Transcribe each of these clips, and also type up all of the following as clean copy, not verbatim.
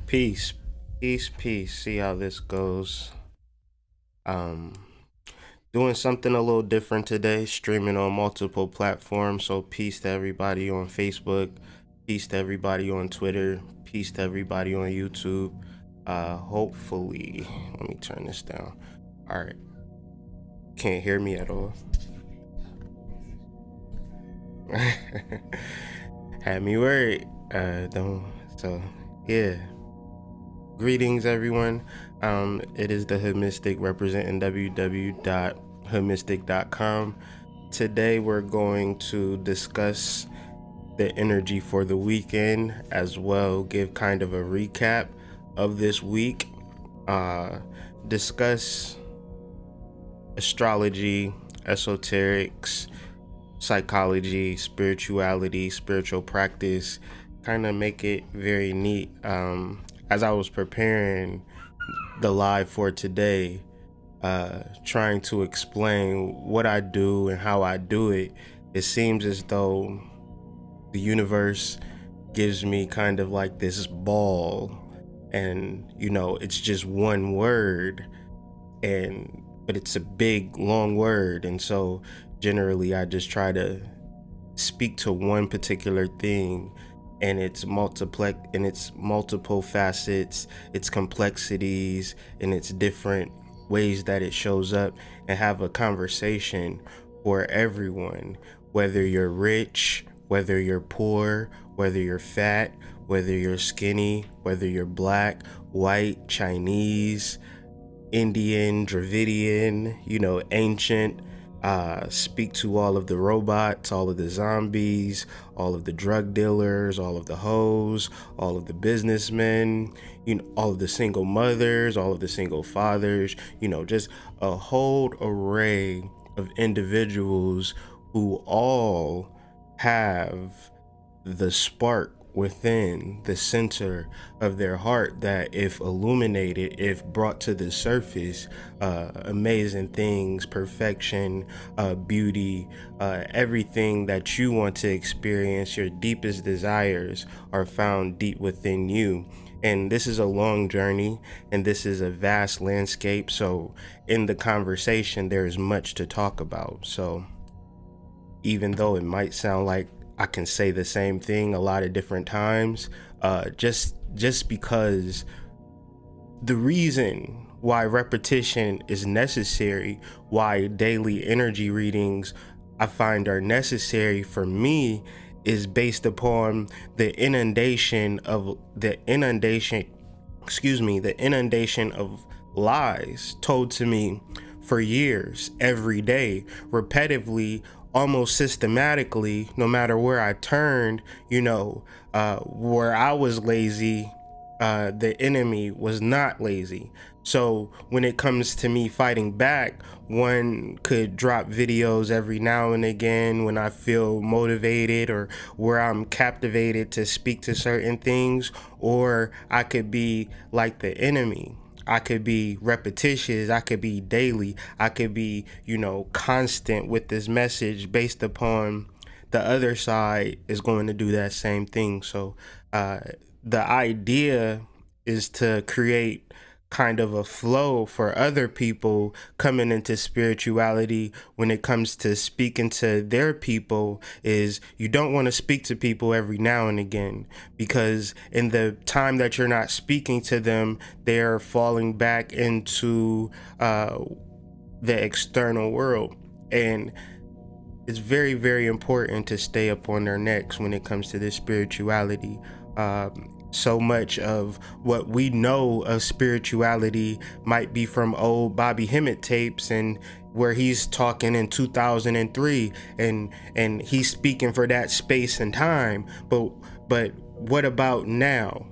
Peace, peace. See how this goes. Um, Doing something a little different today. Streaming on multiple platforms. So peace to everybody on Facebook. Peace to everybody on Twitter. Peace to everybody on YouTube. Hopefully, let me turn this down. All right, can't hear me at all. Had me worried. Don't. So yeah. Greetings, everyone. It is the Hood Mystic representing www.hoodmystic.com. Today, we're going to discuss the energy for the weekend, as well give kind of a recap of this week, discuss astrology, esoterics, psychology, spirituality, spiritual practice, kind of make it very neat. As I was preparing the live for today, trying to explain what I do and how I do it, it seems as though the universe gives me kind of like this ball, and it's just one word, but it's a big long word, and so generally I just try to speak to one particular thing and its multiple facets, its complexities, and its different ways that it shows up, and have a conversation for everyone, whether you're rich, whether you're poor, whether you're fat, whether you're skinny, whether you're black, white, Chinese, Indian, Dravidian, ancient. Speak to all of the robots, all of the zombies, all of the drug dealers, all of the hoes, all of the businessmen, all of the single mothers, all of the single fathers, just a whole array of individuals who all have the spark within the center of their heart that, if illuminated, if brought to the surface, amazing things, perfection, beauty, everything that you want to experience, your deepest desires are found deep within you. And this is a long journey, and this is a vast landscape, so in the conversation there is much to talk about. So even though it might sound like I can say the same thing a lot of different times, just because the reason why repetition is necessary, why daily energy readings I find are necessary for me, is based upon the inundation of lies told to me for years, every day, repetitively, almost systematically, no matter where I turned. Where I was lazy, the enemy was not lazy. So when it comes to me fighting back, one could drop videos every now and again when I feel motivated or where I'm captivated to speak to certain things, or I could be like the enemy. I could be repetitious, I could be daily, I could be, constant with this message based upon the other side is going to do that same thing. So the idea is to create kind of a flow for other people coming into spirituality when it comes to speaking to their people. Is you don't want to speak to people every now and again, because in the time that you're not speaking to them, they're falling back into the external world, and it's very, very important to stay up on their necks when it comes to this spirituality. So much of what we know of spirituality might be from old Bobby Hemmett tapes, and where he's talking in 2003, and he's speaking for that space and time. But what about now?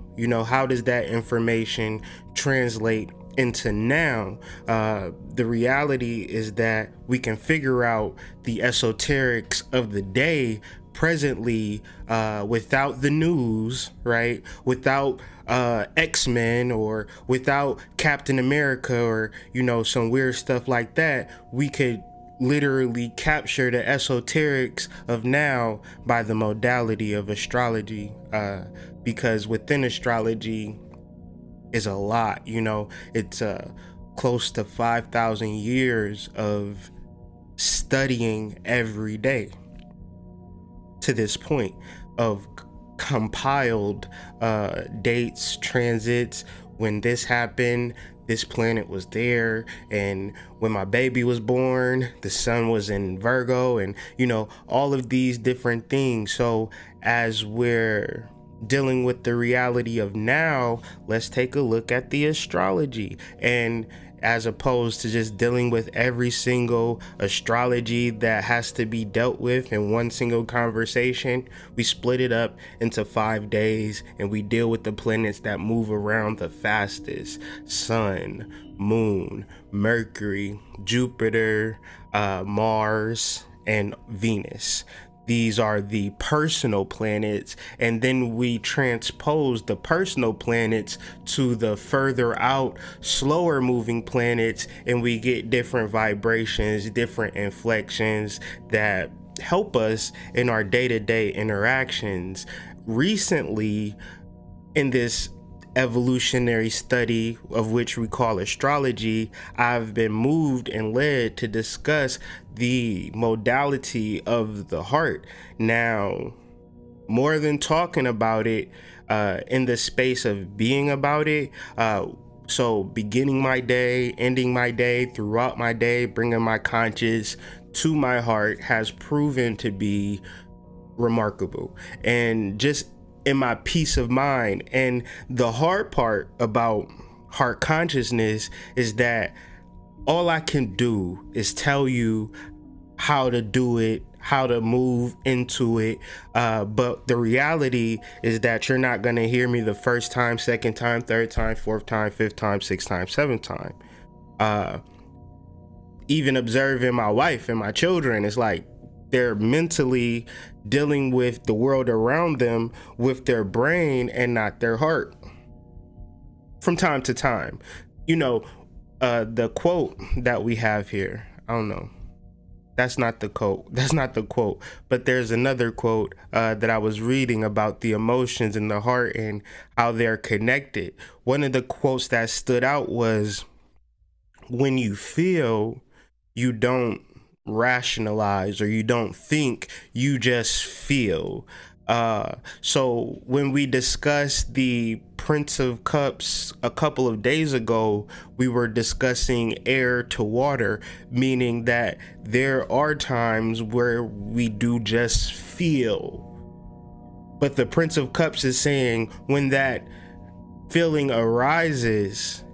How does that information translate into now? The reality is that we can figure out the esoterics of the day presently, without the news, right? Without X-Men, or without Captain America, or some weird stuff like that. We could literally capture the esoterics of now by the modality of astrology, because within astrology is a lot. It's close to 5,000 years of studying every day to this point of compiled dates, transits, when this happened, this planet was there, and when my baby was born, the sun was in Virgo, and all of these different things. So as we're dealing with the reality of now, let's take a look at the astrology. And as opposed to just dealing with every single astrology that has to be dealt with in one single conversation, we split it up into 5 days and we deal with the planets that move around the fastest: Sun, Moon, Mercury, Jupiter, Mars, and Venus. These are the personal planets, and then we transpose the personal planets to the further out, slower moving planets, and we get different vibrations, different inflections that help us in our day-to-day interactions. Recently, in this evolutionary study of which we call astrology, I've been moved and led to discuss the modality of the heart. Now, more than talking about it, in the space of being about it, so beginning my day, ending my day, throughout my day, bringing my conscious to my heart has proven to be remarkable. And just in my peace of mind. And the hard part about heart consciousness is that all I can do is tell you how to do it, how to move into it. But the reality is that you're not going to hear me the first time, second time, third time, fourth time, fifth time, sixth time, seventh time. Even observing my wife and my children, it's like they're mentally dealing with the world around them with their brain and not their heart from time to time. The quote that we have here, I don't know. That's not the quote. But there's another quote that I was reading about the emotions in the heart and how they're connected. One of the quotes that stood out was, when you feel, you don't rationalize or you don't think, you just feel. So when we discussed the Prince of Cups a couple of days ago, we were discussing air to water, meaning that there are times where we do just feel. But the Prince of Cups is saying when that feeling arises,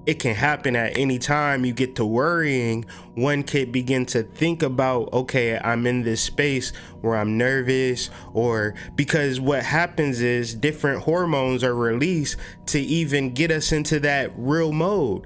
it can happen at any time. You get to worrying, one could begin to think about, okay, I'm in this space where I'm nervous, or because what happens is different hormones are released to even get us into that real mode.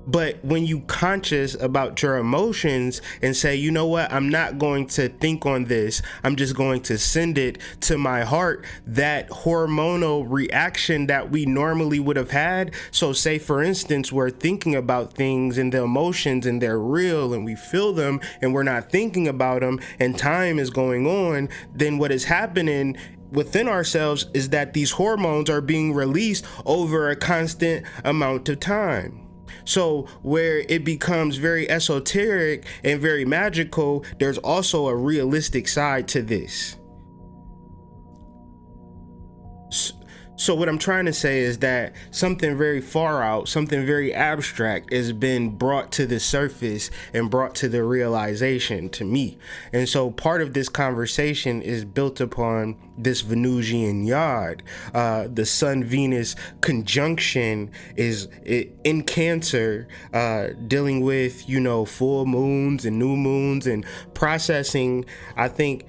But when you conscious about your emotions and say, you know what, I'm not going to think on this, I'm just going to send it to my heart, that hormonal reaction that we normally would have had. So say, for instance, we're thinking about things and the emotions and they're real and we feel them and we're not thinking about them and time is going on, then what is happening within ourselves is that these hormones are being released over a constant amount of time. So where it becomes very esoteric and very magical, there's also a realistic side to this. So what I'm trying to say is that something very far out, something very abstract has been brought to the surface and brought to the realization to me. And so part of this conversation is built upon this Venusian yod. The Sun-Venus conjunction is in Cancer, dealing with, full moons and new moons and processing. I think,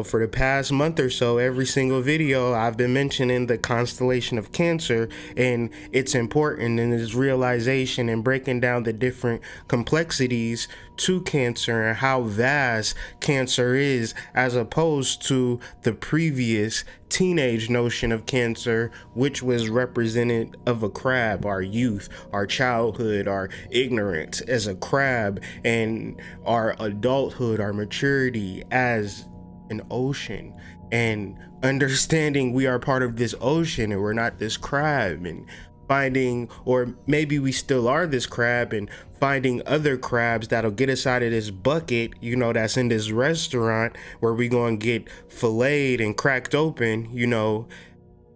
for the past month or so, every single video I've been mentioning the constellation of Cancer and its importance and its realization and breaking down the different complexities to Cancer and how vast Cancer is, as opposed to the previous teenage notion of Cancer, which was represented of a crab, our youth, our childhood, our ignorance as a crab, and our adulthood, our maturity as an ocean, and understanding we are part of this ocean and we're not this crab, and finding, or maybe we still are this crab, and finding other crabs that'll get us out of this bucket, that's in this restaurant where we gonna get filleted and cracked open,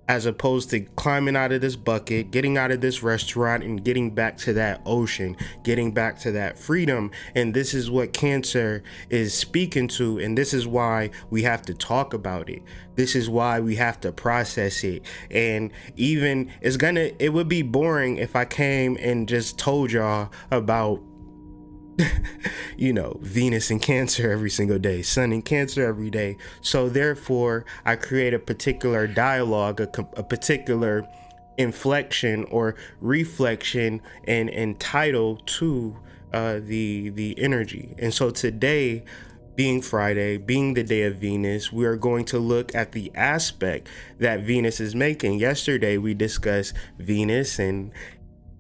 as opposed to climbing out of this bucket, getting out of this restaurant, and getting back to that ocean, getting back to that freedom. And this is what Cancer is speaking to, and this is why we have to talk about it. This is why we have to process it. And even it would be boring if I came and just told y'all about Venus in Cancer every single day, Sun in Cancer every day. So therefore, I create a particular dialogue, a particular inflection or reflection and title to the energy. And so today, being Friday, being the day of Venus, we are going to look at the aspect that Venus is making. Yesterday, we discussed Venus and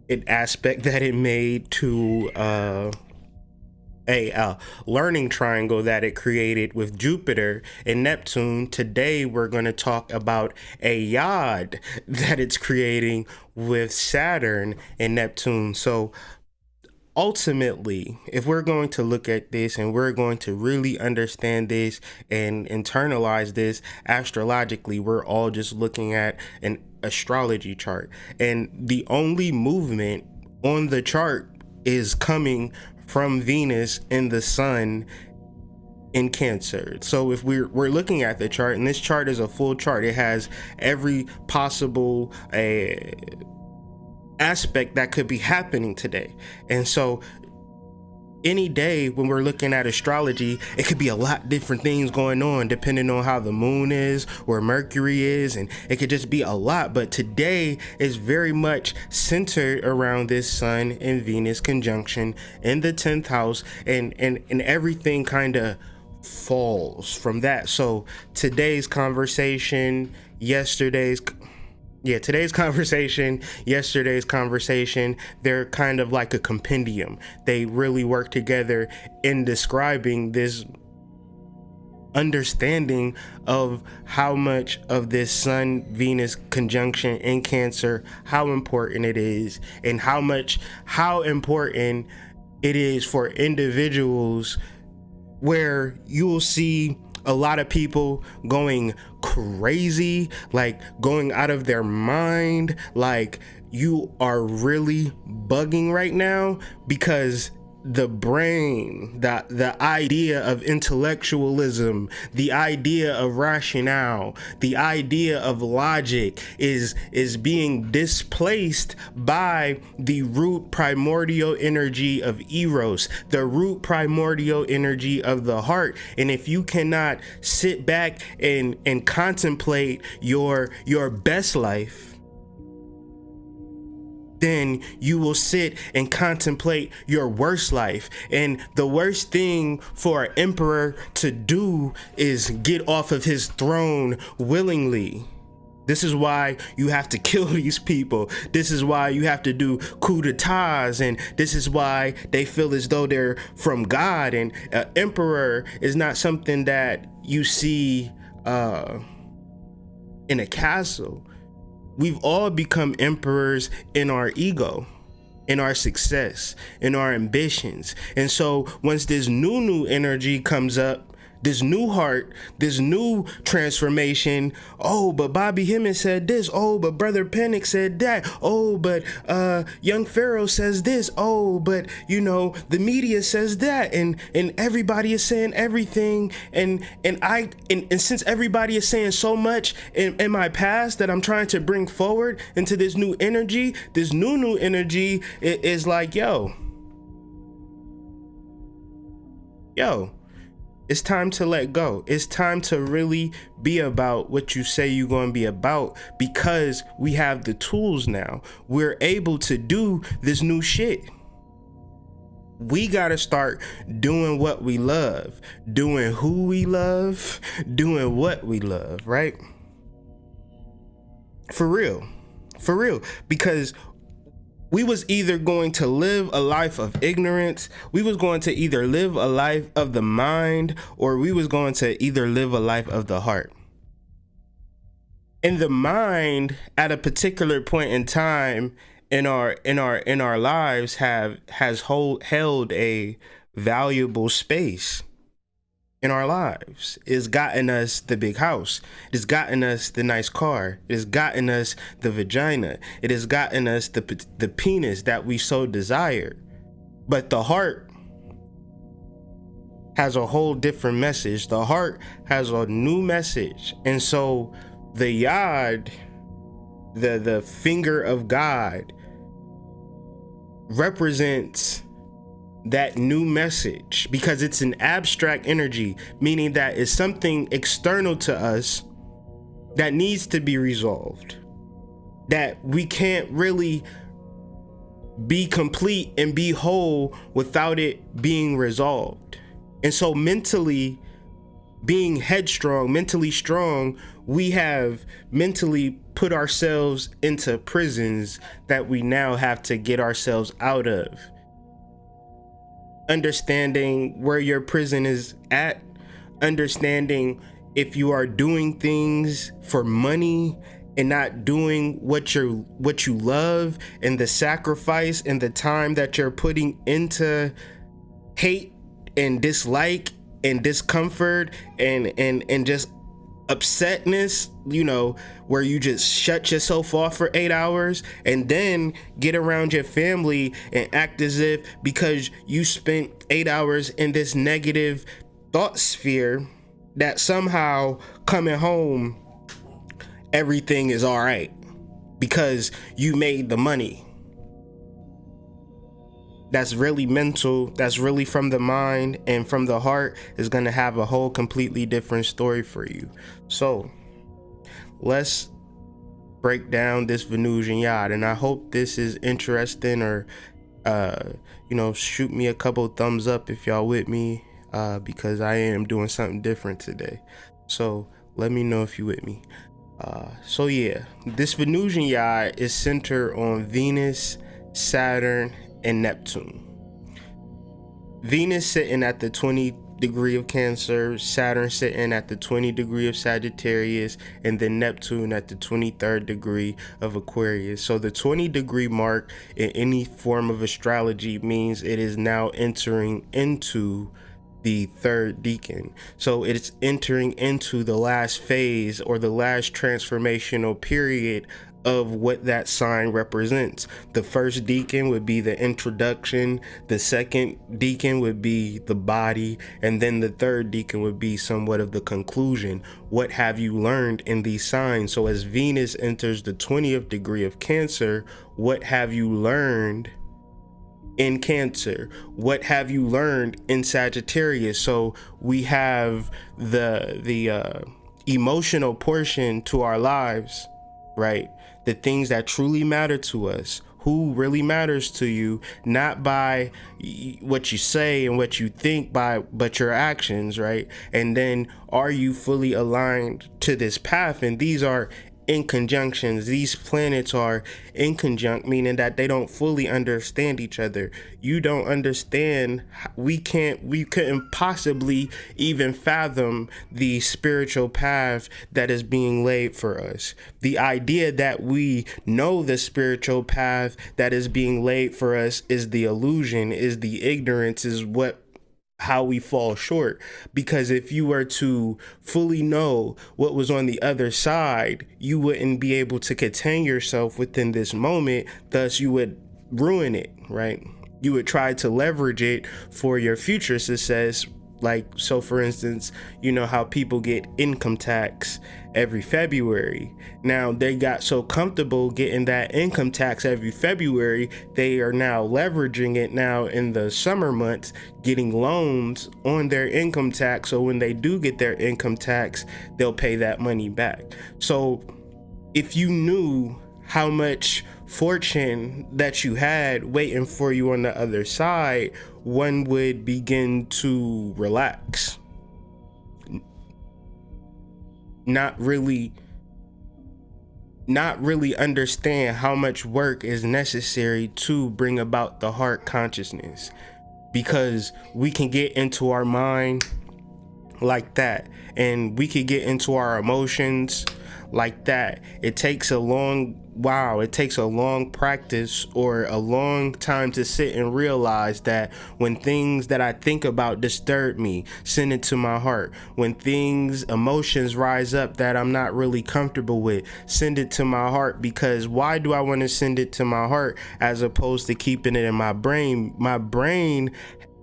an aspect that it made to a learning triangle that it created with Jupiter and Neptune. Today we're going to talk about a yod that it's creating with Saturn and Neptune. So ultimately, if we're going to look at this and we're going to really understand this and internalize this astrologically, we're all just looking at an astrology chart, and the only movement on the chart is coming from Venus and the Sun in Cancer. So if we're looking at the chart, and this chart is a full chart, it has every possible aspect that could be happening today. And so any day when we're looking at astrology, it could be a lot different things going on depending on how the moon is, where Mercury is, and it could just be a lot. But today is very much centered around this Sun and Venus conjunction in the 10th house, and everything kind of falls from that. So today's conversation, yesterday's conversation, they're kind of like a compendium. They really work together in describing this understanding of how much of this Sun Venus conjunction in Cancer, how important it is, and how important it is for individuals, where you'll see a lot of people going crazy, like going out of their mind, like you are really bugging right now, because the brain, the idea of intellectualism, the idea of rationale, the idea of logic is being displaced by the root primordial energy of Eros, the root primordial energy of the heart. And if you cannot sit back and contemplate your best life, then you will sit and contemplate your worst life. And the worst thing for an emperor to do is get off of his throne willingly. This is why you have to kill these people. This is why you have to do coups d'etats, and this is why they feel as though they're from God. And an emperor is not something that you see in a castle. We've all become emperors in our ego, in our success, in our ambitions. And so once this new energy comes up, this new heart, this new transformation, oh, but Bobby Hemmett said this, oh, but Brother Panic said that, oh, but Young Pharaoh says this, oh, but the media says that, and everybody is saying everything, and since everybody is saying so much in my past that I'm trying to bring forward into this new energy, this new energy is like, yo, it's time to let go. It's time to really be about what you say you're going to be about, because we have the tools now. We're able to do this new shit. We got to start doing what we love, doing who we love, doing what we love, right? For real, because we was either going to live a life of ignorance, we was going to either live a life of the mind, or we was going to either live a life of the heart. And the mind at a particular point in time in our lives held a valuable space in our lives. It's gotten us the big house. It has gotten us the nice car. It has gotten us the vagina. It has gotten us the penis that we so desire. But the heart has a whole different message. The heart has a new message. And so the yad, the finger of God, represents that new message because it's an abstract energy, meaning that it's something external to us that needs to be resolved, that we can't really be complete and be whole without it being resolved. And so mentally being headstrong, mentally strong, we have mentally put ourselves into prisons that we now have to get ourselves out of. Understanding where your prison is at, understanding if you are doing things for money and not doing what you love, and the sacrifice and the time that you're putting into hate and dislike and discomfort and just upsetness, you know, where you just shut yourself off for 8 hours and then get around your family and act as if because you spent 8 hours in this negative thought sphere that somehow coming home everything is all right because you made the money. That's really mental, that's really from the mind, and from the heart is going to have a whole completely different story for you. So let's break down this Venusian yad, and I hope this is interesting, or shoot me a couple thumbs up if y'all with me, because I am doing something different today. So let me know if you with me. So yeah, this Venusian yad is centered on Venus, Saturn, and Neptune. Venus sitting at the 20 degree of Cancer, Saturn sitting at the 20 degree of Sagittarius, and then Neptune at the 23rd degree of Aquarius. So the 20 degree mark in any form of astrology means it is now entering into the third decan. So it's entering into the last phase or the last transformational period of what that sign represents. The first decan would be the introduction, the second decan would be the body, and then the third decan would be somewhat of the conclusion. What have you learned in these signs? So as Venus enters the 20th degree of Cancer, what have you learned in Cancer? What have you learned in Sagittarius? So we have the emotional portion to our lives, right? The things that truly matter to us, who really matters to you, not by what you say and what you think, but your actions, right? And then are you fully aligned to this path? And these are in conjunctions. These planets are in conjunct, meaning that they don't fully understand each other. You don't understand. We couldn't possibly even fathom the spiritual path that is being laid for us. The idea that we know the spiritual path that is being laid for us is the illusion, is the ignorance, is how we fall short. Because if you were to fully know what was on the other side, you wouldn't be able to contain yourself within this moment. Thus you would ruin it, right? You would try to leverage it for your future success. Like, so for instance, you know how people get income tax every February. Now they got so comfortable getting that income tax every February, they are now leveraging it now in the summer months, getting loans on their income tax. So when they do get their income tax, they'll pay that money back. So if you knew how much fortune that you had waiting for you on the other side, one would begin to relax. Not really understand how much work is necessary to bring about the heart consciousness, because we can get into our mind like that, and we could get into our emotions like that. It takes a long it takes a long practice or a long time to sit and realize that when things that I think about disturb me, send it to my heart. When emotions rise up that I'm not really comfortable with, send it to my heart. Because why do I want to send it to my heart as opposed to keeping it in my brain? My brain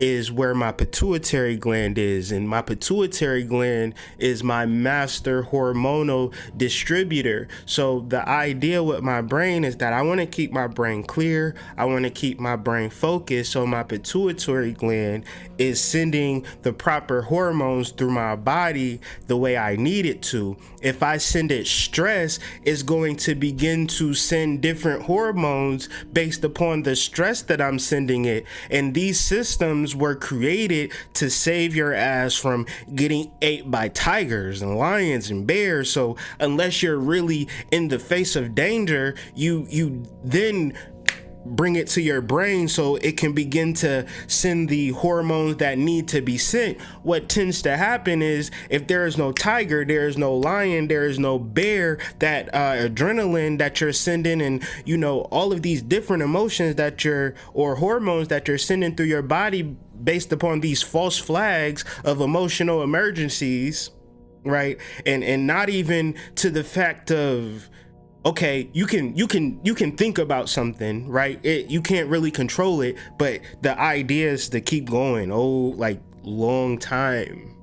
is where my pituitary gland is, and my pituitary gland is my master hormonal distributor. So the idea with my brain is that I want to keep my brain clear, I want to keep my brain focused, so my pituitary gland is sending the proper hormones through my body the way I need it to. If I send it stress, it's going to begin to send different hormones based upon the stress that I'm sending it. And these systems were created to save your ass from getting ate by tigers and lions and bears. So unless you're really in the face of danger, you then bring it to your brain so it can begin to send the hormones that need to be sent. What tends to happen is if there is no tiger, there is no lion, there is no bear, that adrenaline that you're sending, and all of these different emotions or hormones that you're sending through your body based upon these false flags of emotional emergencies, right? And not even to the fact of, okay, you can think about something, right? You can't really control it, but the idea is to keep going, like long time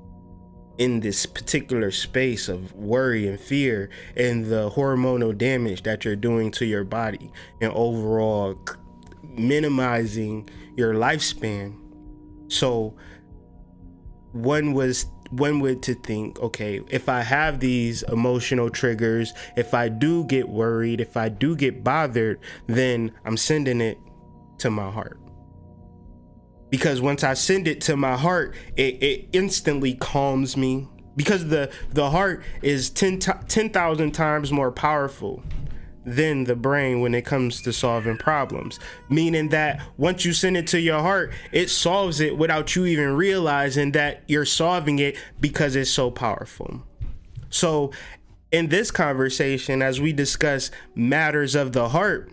in this particular space of worry and fear and the hormonal damage that you're doing to your body and overall minimizing your lifespan. So one would to think, okay, if I have these emotional triggers, if I do get worried, if I do get bothered, then I'm sending it to my heart. Because once I send it to my heart, it instantly calms me, because the heart is 10,000 times more powerful than the brain when it comes to solving problems. Meaning that once you send it to your heart, it solves it without you even realizing that you're solving it, because it's so powerful. So in this conversation, as we discuss matters of the heart,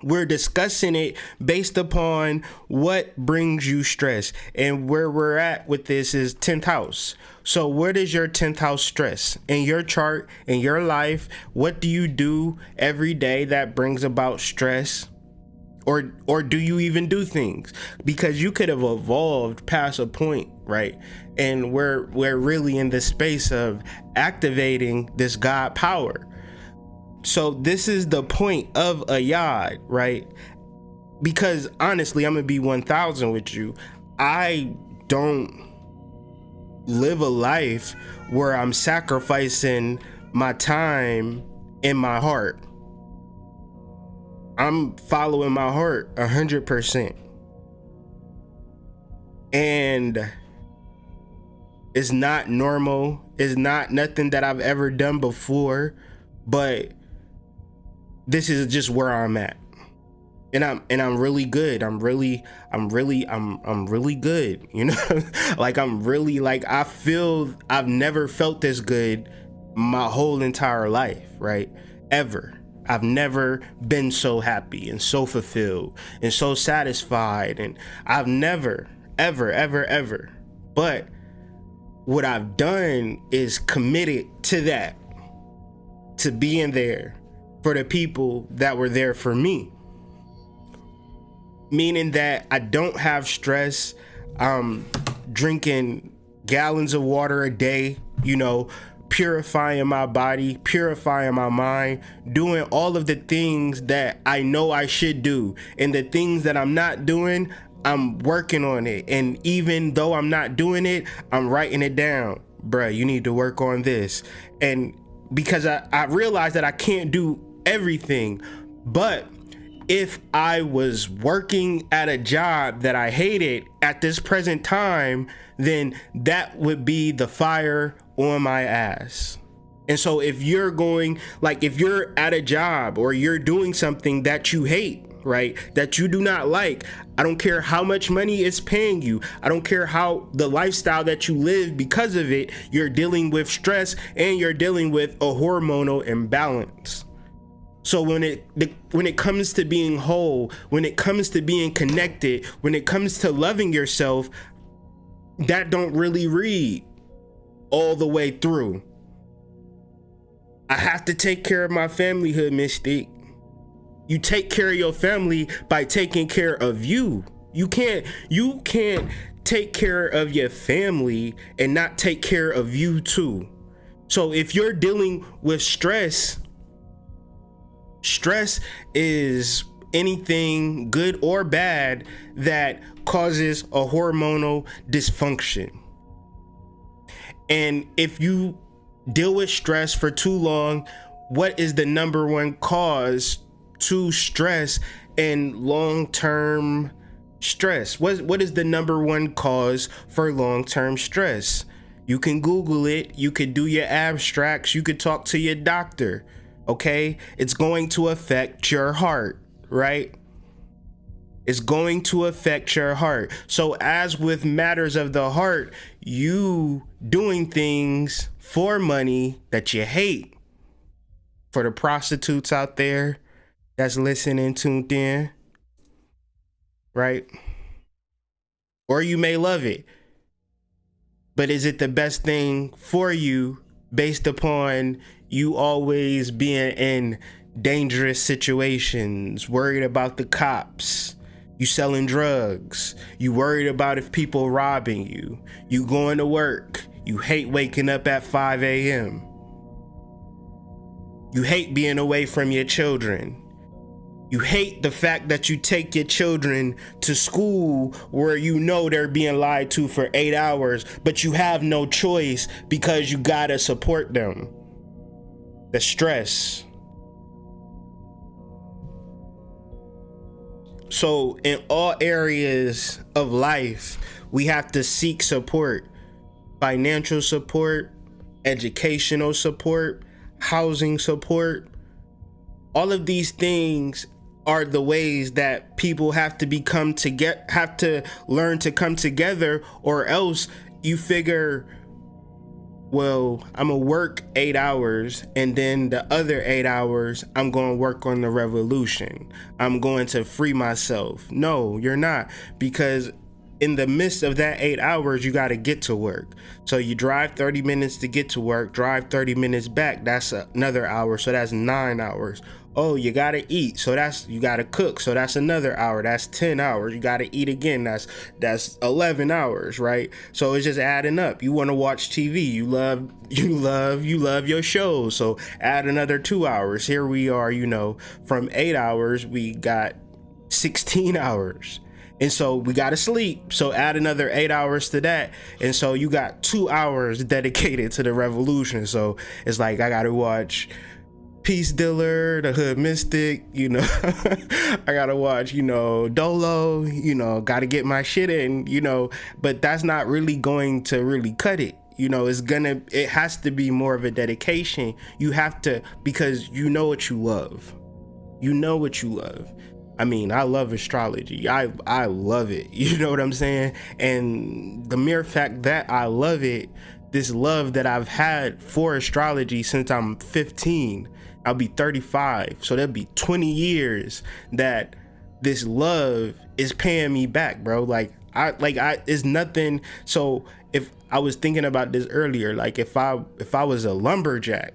we're discussing it based upon what brings you stress. And where we're at with this is 10th house. So what is your 10th house stress in your chart, in your life? What do you do every day that brings about stress? Or do you even do things? Because you could have evolved past a point, right? And we're really in the space of activating this God power. So this is the point of a yard, right? Because honestly, I'm gonna be 1000 with you. I don't live a life where I'm sacrificing my time and my heart. I'm following my heart 100%. And it's not normal. It's not nothing that I've ever done before, but this is just where I'm at. And I'm really good. I'm really good, like I feel I've never felt this good my whole entire life, right? Ever. I've never been so happy and so fulfilled and so satisfied, and I've never ever. But what I've done is committed to that, to being there for the people that were there for me. Meaning that I don't have stress. I'm drinking gallons of water a day, purifying my body, purifying my mind, doing all of the things that I know I should do. And the things that I'm not doing, I'm working on it. And even though I'm not doing it, I'm writing it down. Bruh, you need to work on this. And because I realized that I can't do everything, but if I was working at a job that I hated at this present time, then that would be the fire on my ass. And so if you're at a job or you're doing something that you hate, right, that you do not like. I don't care how much money it's paying you. I don't care how the lifestyle that you live because of it. You're dealing with stress and you're dealing with a hormonal imbalance. So when it comes to being whole, when it comes to being connected, when it comes to loving yourself, that don't really read all the way through. I have to take care of my familyhood, Mystic. You take care of your family by taking care of you. You can't take care of your family and not take care of you too. So if you're dealing with stress is anything good or bad that causes a hormonal dysfunction. And if you deal with stress for too long, what is the number one cause to stress and long-term stress? What is the number one cause for long-term stress? You can Google it, you could do your abstracts, you could talk to your doctor, okay? It's going to affect your heart, right? It's going to affect your heart. So as with matters of the heart, you doing things for money that you hate. For the prostitutes out there that's listening, tuned in, right? Or you may love it, but is it the best thing for you based upon you always being in dangerous situations, worried about the cops, you selling drugs, you worried about if people robbing you, you going to work, you hate waking up at 5 a.m. You hate being away from your children. You hate the fact that you take your children to school where you know they're being lied to for 8 hours, but you have no choice because you gotta support them. The stress. So in all areas of life, we have to seek support. Financial support, educational support, housing support. All of these things are the ways that people have to learn to come together, or else you figure, well, I'm gonna work 8 hours and then the other 8 hours I'm gonna work on the revolution. I'm going to free myself. No, you're not, because in the midst of that 8 hours, you got to get to work. So you drive 30 minutes to get to work, drive 30 minutes back. That's another hour. So that's 9 hours. Oh, you got to eat. So you got to cook. So that's another hour. That's 10 hours. You got to eat again. That's 11 hours, right? So it's just adding up. You want to watch TV. You love your shows. So add another 2 hours. Here we are, from 8 hours, we got 16 hours. And so we got to sleep. So add another 8 hours to that. And so you got 2 hours dedicated to the revolution. So it's like, I got to watch Peace Dealer, The Hood Mystic, I got to watch, Dolo, got to get my shit in, but that's not really going to really cut it. It has to be more of a dedication. You have to, because you know what you love. I mean, I love astrology. I love it. You know what I'm saying? And the mere fact that I love it, this love that I've had for astrology since I'm 15, I'll be 35. So that'll be 20 years that this love is paying me back, bro. It's nothing. So if I was thinking about this earlier, like if I was a lumberjack,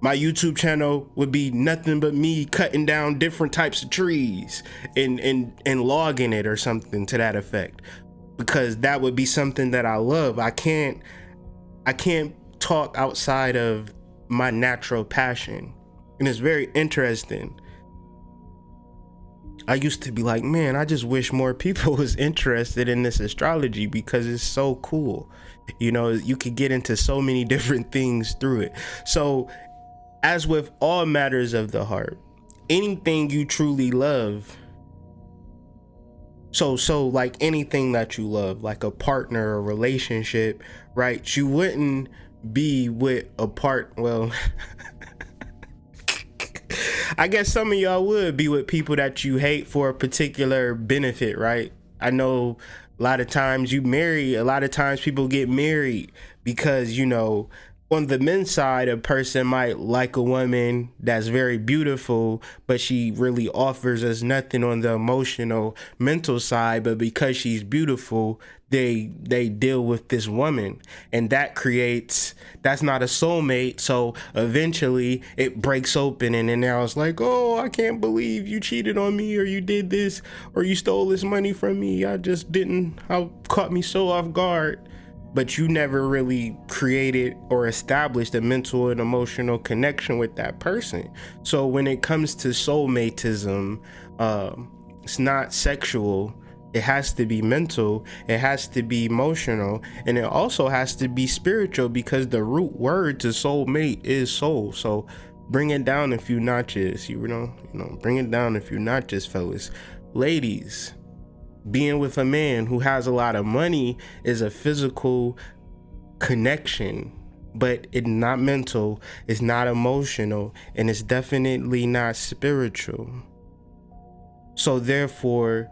my YouTube channel would be nothing but me cutting down different types of trees and logging it or something to that effect, because that would be something that I love. I can't talk outside of my natural passion. And it's very interesting. I used to be like, man, I just wish more people was interested in this astrology because it's so cool. You could get into so many different things through it. So as with all matters of the heart, anything you truly love, so like anything that you love, like a partner, a relationship, right? You wouldn't be with a well, I guess some of y'all would be with people that you hate for a particular benefit, right? I know a lot of times a lot of times people get married because, on the men's side, a person might like a woman that's very beautiful, but she really offers us nothing on the emotional, mental side. But because she's beautiful, they deal with this woman, and that's not a soulmate. So eventually it breaks open, and then now it's like, oh, I can't believe you cheated on me, or you did this, or you stole this money from me. I caught me so off guard. But you never really created or established a mental and emotional connection with that person. So when it comes to soulmatism, it's not sexual. It has to be mental, it has to be emotional, and it also has to be spiritual, because the root word to soulmate is soul. So bring it down a few notches, bring it down a few notches, fellas. Ladies, being with a man who has a lot of money is a physical connection, but it's not mental, it's not emotional, and it's definitely not spiritual. So therefore,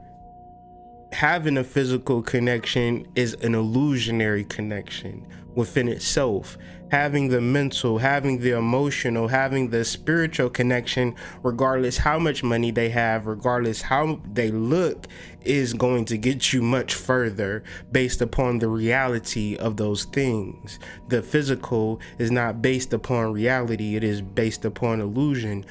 having a physical connection is an illusionary connection within itself. Having the mental, having the emotional, having the spiritual connection, regardless how much money they have, regardless how they look, is going to get you much further based upon the reality of those things. The physical is not based upon reality, it is based upon illusion.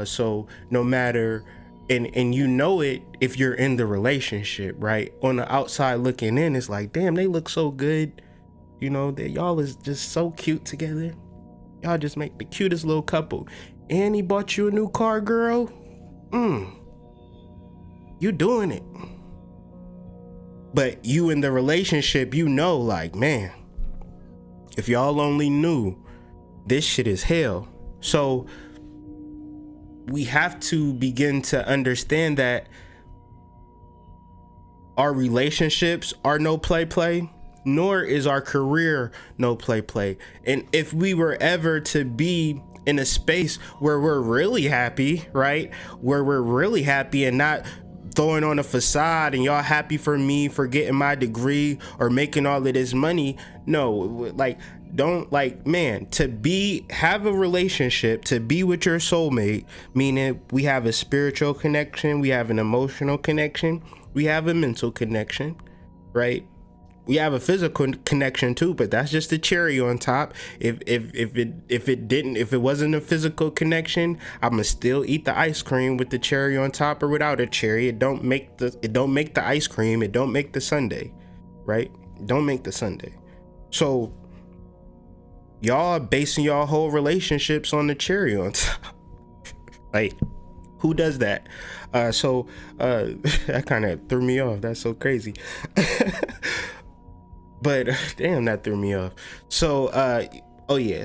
So no matter, and it if you're in the relationship, right? On the outside looking in, it's like, damn, they look so good. That y'all is just so cute together. Y'all just make the cutest little couple. And he bought you a new car, girl. You doing it. But you in the relationship, like, man, if y'all only knew, this shit is hell. So we have to begin to understand that our relationships are no play, nor is our career no play. And if we were ever to be in a space where we're really happy, right? Where we're really happy and not throwing on a facade and y'all happy for me for getting my degree or making all of this money. No, have a relationship, to be with your soulmate, meaning we have a spiritual connection, we have an emotional connection, we have a mental connection, right? We have a physical connection too, but that's just the cherry on top. If it wasn't a physical connection, I'ma still eat the ice cream with the cherry on top or without a cherry. It don't make the ice cream. It don't make the sundae, right? It don't make the sundae. So y'all are basing y'all whole relationships on the cherry on top. Like, who does that? That kind of threw me off. That's so crazy. But damn, that threw me off. So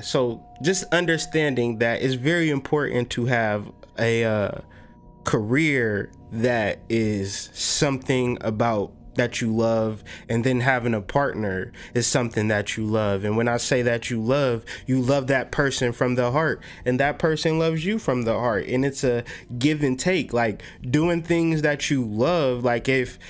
so just understanding that it's very important to have a career that is something about that you love, and then having a partner is something that you love. And when I say that you love that person from the heart, and that person loves you from the heart, and it's a give and take, like doing things that you love. Like if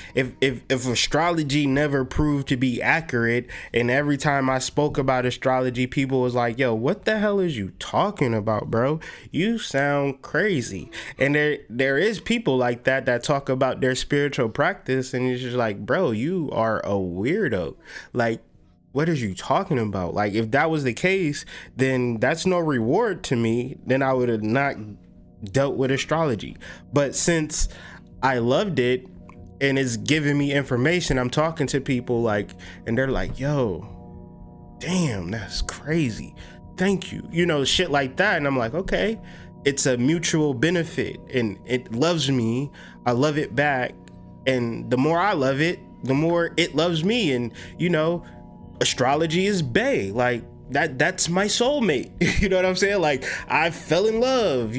astrology never proved to be accurate, and every time I spoke about astrology, people was like, yo, what the hell is you talking about, bro? You sound crazy. And there is people like that talk about their spiritual practice, and it's just like, bro, you are a weirdo. Like, what are you talking about? Like, if that was the case, then that's no reward to me. Then I would have not dealt with astrology. But since I loved it and it's giving me information, I'm talking to people like, and they're like, yo, damn, that's crazy. Thank you. Shit like that. And I'm like, okay, it's a mutual benefit, and it loves me. I love it back. And the more I love it, the more it loves me. And astrology is bae. Like, that's my soulmate. You know what I'm saying? Like, I fell in love,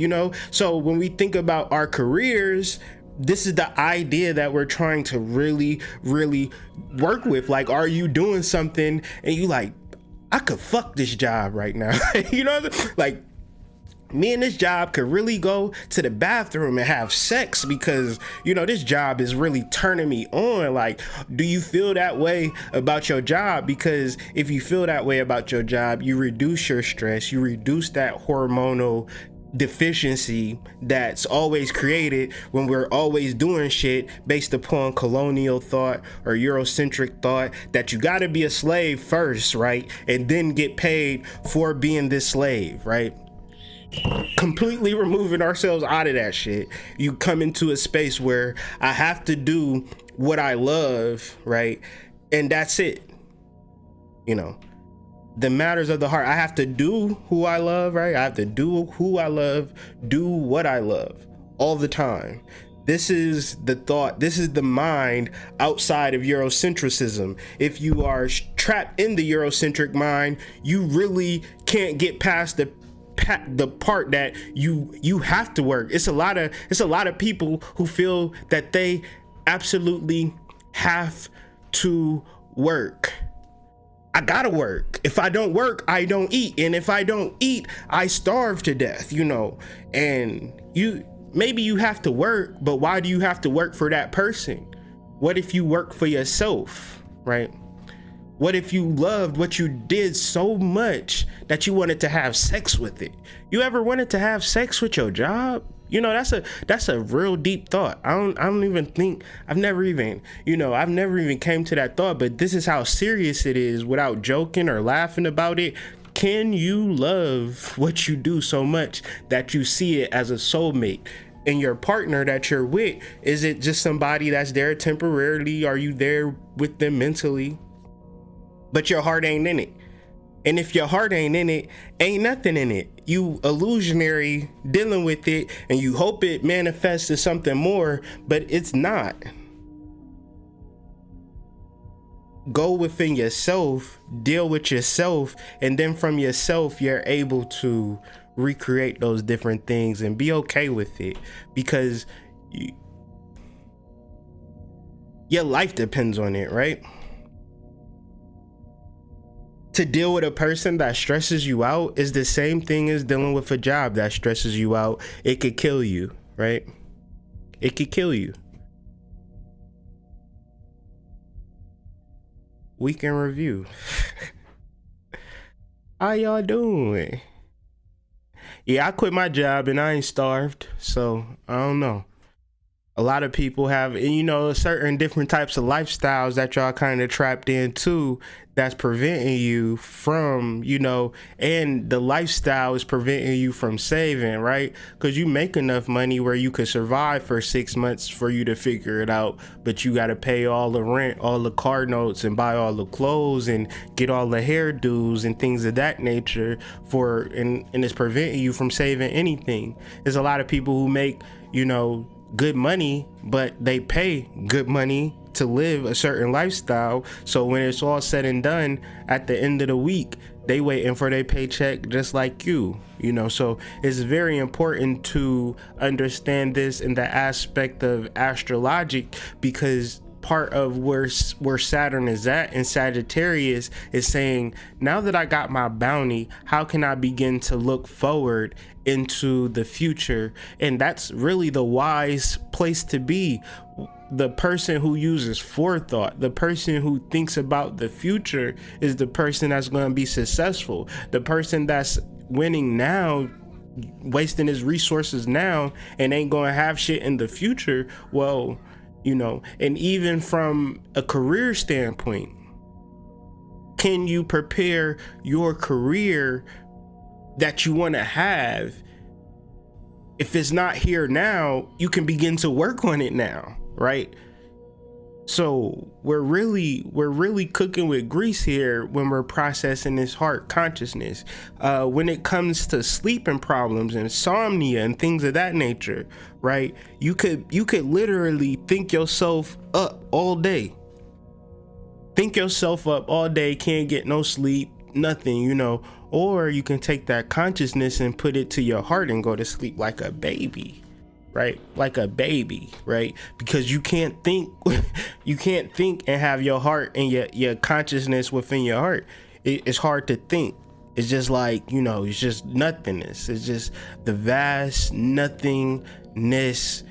So when we think about our careers, this is the idea that we're trying to really, really work with. Like, are you doing something and you like, I could fuck this job right now? Like, me and this job could really go to the bathroom and have sex because, this job is really turning me on. Like, do you feel that way about your job? Because if you feel that way about your job, you reduce your stress, you reduce that hormonal deficiency that's always created when we're always doing shit based upon colonial thought or Eurocentric thought that you got to be a slave first, right? And then get paid for being this slave, right? Completely removing ourselves out of that shit, you come into a space where I have to do what I love, right? And that's it. The matters of the heart. I have to do who I love, right? I have to do who I love, do what I love all the time. This is the thought, this is the mind outside of Eurocentrism. If you are trapped in the Eurocentric mind, you really can't get past the part that you have to work. It's a lot of people who feel that they absolutely have to work. I gotta work. If I don't work, I don't eat. And if I don't eat, I starve to death, and maybe you have to work, but why do you have to work for that person? What if you work for yourself, right? What if you loved what you did so much that you wanted to have sex with it? You ever wanted to have sex with your job? That's a real deep thought. I don't even think I've never even came to that thought, but this is how serious it is without joking or laughing about it. Can you love what you do so much that you see it as a soulmate? And your partner that you're with, is it just somebody that's there temporarily? Are you there with them mentally? But your heart ain't in it. And if your heart ain't in it, ain't nothing in it. You illusionary dealing with it and you hope it manifests to something more, but it's not. Go within yourself, deal with yourself, and then from yourself, you're able to recreate those different things and be okay with it, because your life depends on it, right? To deal with a person that stresses you out is the same thing as dealing with a job that stresses you out. It could kill you, right? It could kill you. Weekend review. How y'all doing? Yeah, I quit my job and I ain't starved, so I don't know. A lot of people have, certain different types of lifestyles that y'all kind of trapped into that's preventing you from, and the lifestyle is preventing you from saving, right? Because you make enough money where you could survive for 6 months for you to figure it out, but you got to pay all the rent, all the car notes, and buy all the clothes and get all the hairdos and things of that nature and it's preventing you from saving anything. There's a lot of people who make, good money, but they pay good money to live a certain lifestyle. So when it's all said and done, at the end of the week, they waiting for their paycheck just like you, so it's very important to understand this in the aspect of astrologic, because part of where Saturn is at in Sagittarius is saying, now that I got my bounty, how can I begin to look forward into the future? And that's really the wise place to be. The person who uses forethought, the person who thinks about the future, is the person that's going to be successful. The person that's winning now, wasting his resources now, and ain't going to have shit in the future. Well, and even from a career standpoint, can you prepare your career that you want to have? If it's not here now, you can begin to work on it now, right? So we're really cooking with grease here when we're processing this heart consciousness. When it comes to sleeping problems, insomnia, and things of that nature, right? You could literally think yourself up all day. Think yourself up all day, can't get no sleep, nothing, Or you can take that consciousness and put it to your heart and go to sleep like a baby. Right? Like a baby, right? Because you can't think and have your heart and your consciousness within your heart. It's hard to think. It's just like, you know, it's just nothingness. It's just the vast nothingness.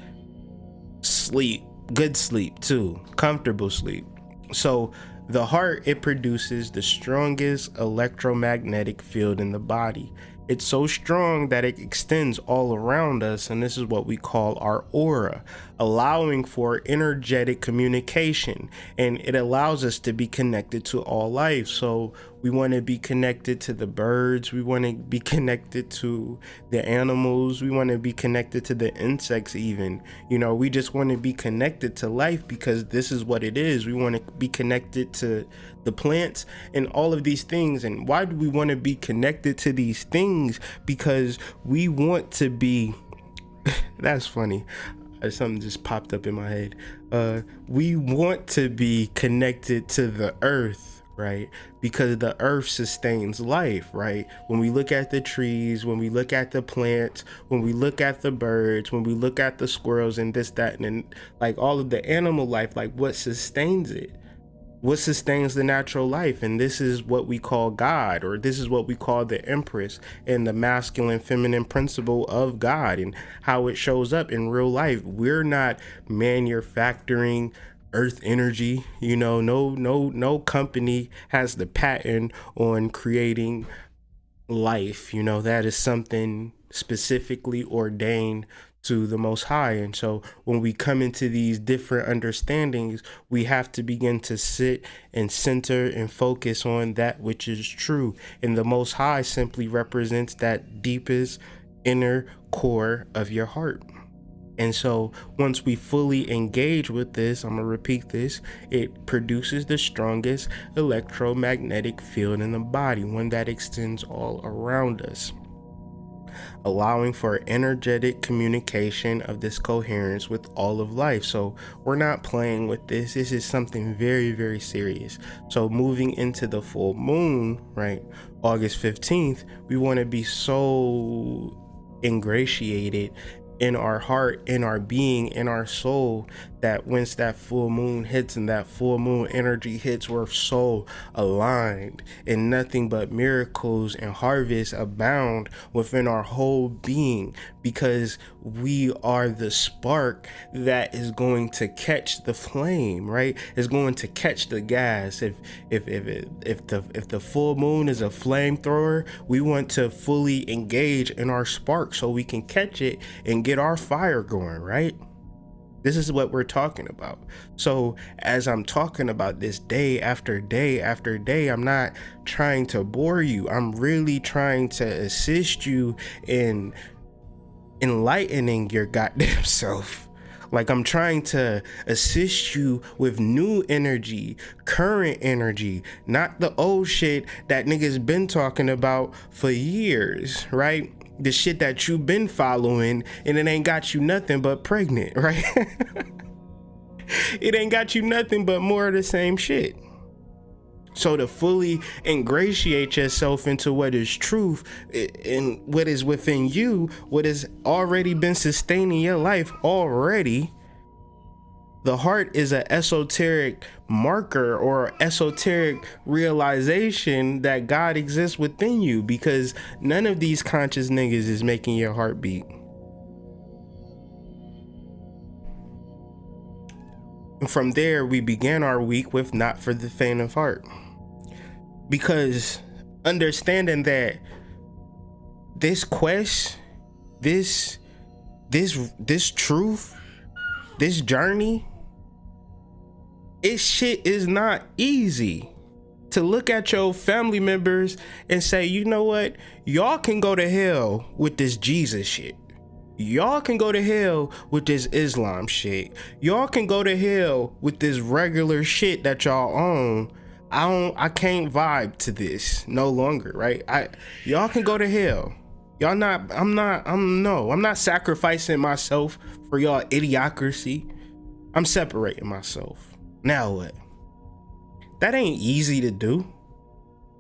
Sleep, good sleep too, comfortable sleep. So the heart, it produces the strongest electromagnetic field in the body. It's so strong that it extends all around us, and this is what we call our aura, allowing for energetic communication, and it allows us to be connected to all life. So we want to be connected to the birds, we want to be connected to the animals, we want to be connected to the insects even. You know, we just want to be connected to life because this is what it is. We want to be connected to the plants and all of these things. And why do we want to be connected to these things? Because we want to be that's funny, something just popped up in my head. We want to be connected to the earth, right? Because the earth sustains life, right? When we look at the trees, when we look at the plants, when we look at the birds, when we look at the squirrels and this, that, and like all of the animal life, like what sustains it? What sustains the natural life? And this is what we call God, or this is what we call the Empress, and the masculine feminine principle of God and how it shows up in real life. We're not manufacturing earth energy. You know, no company has the patent on creating life. You know, that is something specifically ordained to the Most High. And so when we come into these different understandings, we have to begin to sit and center and focus on that which is true. And the Most High simply represents that deepest inner core of your heart. And so once we fully engage with this, I'm gonna repeat this, it produces the strongest electromagnetic field in the body, one that extends all around us, allowing for energetic communication of this coherence with all of life. So we're not playing with this. This is something very, very serious. So moving into the full moon, right, August 15th, we want to be so ingratiated in our heart, in our being, in our soul, that once that full moon hits and that full moon energy hits, we're so aligned, and nothing but miracles and harvests abound within our whole being, because we are the spark that is going to catch the flame, right? Is going to catch the gas. If the full moon is a flamethrower, we want to fully engage in our spark so we can catch it and get our fire going, right? This is what we're talking about. So as I'm talking about this day after day after day, I'm not trying to bore you. I'm really trying to assist you in enlightening your goddamn self. Like, I'm trying to assist you with new energy, current energy, not the old shit that niggas been talking about for years, right? The shit that you've been following, and it ain't got you nothing but pregnant, right? It ain't got you nothing but more of the same shit. So to fully ingratiate yourself into what is truth and what is within you, what has already been sustaining your life already, the heart is an esoteric marker or esoteric realization that God exists within you, because none of these conscious niggas is making your heart beat. And from there, we began our week with Not for the Faint of Heart, because understanding that this quest, this truth, this journey, it shit is not easy. To look at your family members and say, you know what, y'all can go to hell with this Jesus shit. Y'all can go to hell with this Islam shit. Y'all can go to hell with this regular shit that y'all own. I can't vibe to this no longer, right? Y'all can go to hell. I'm not sacrificing myself for y'all idiocracy. I'm separating myself. Now what? That ain't easy to do.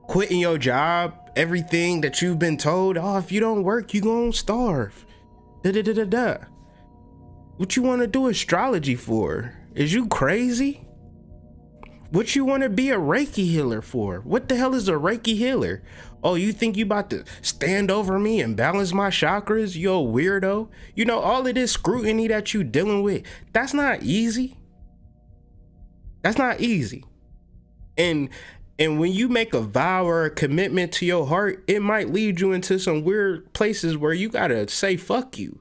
Quitting your job, everything that you've been told, oh, if you don't work, you gonna starve. What you wanna do astrology for? Is you crazy? What you want to be a Reiki healer for? What the hell is a Reiki healer? Oh, you think you about to stand over me and balance my chakras? You a weirdo. You know, all of this scrutiny that you dealing with, that's not easy. That's not easy. And when you make a vow or a commitment to your heart, it might lead you into some weird places where you gotta say fuck you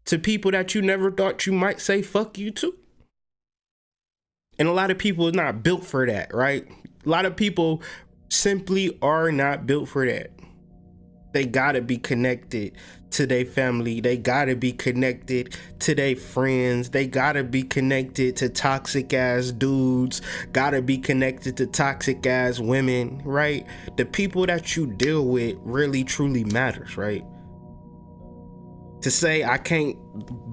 to people that you never thought you might say fuck you to. And a lot of people are not built for that, right? A lot of people simply are not built for that. They gotta be connected to their family. They gotta be connected to their friends. They gotta be connected to toxic ass dudes. Gotta be connected to toxic ass women, right? The people that you deal with really truly matters, right? To say I can't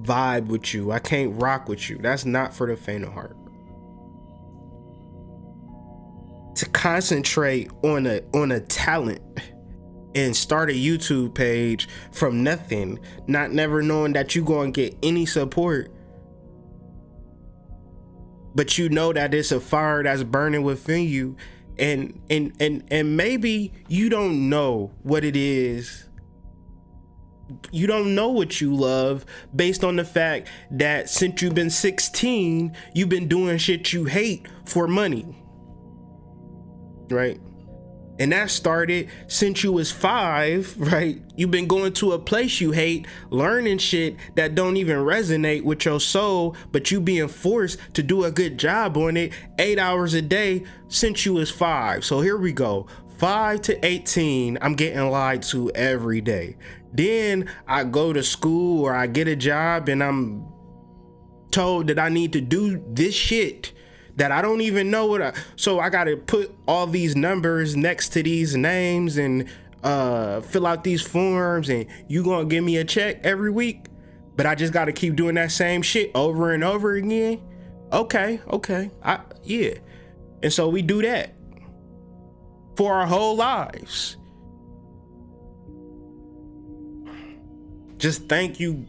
vibe with you, I can't rock with you, that's not for the faint of heart. To concentrate on a talent and start a YouTube page from nothing, not never knowing that you're going to get any support, but you know that it's a fire that's burning within you, and maybe you don't know what it is. You don't know what you love based on the fact that since you've been 16, you've been doing shit you hate for money, right? And that started since you was 5, right? You've been going to a place you hate, learning shit that don't even resonate with your soul, but you being forced to do a good job on it 8 hours a day since you was 5. So here we go. 5 to 18, I'm getting lied to every day. Then I go to school or I get a job and I'm told that I need to do this shit that I don't even know so I gotta put all these numbers next to these names and fill out these forms, and you gonna give me a check every week, but I just gotta keep doing that same shit over and over again. Okay, yeah. And so we do that for our whole lives. Just thank you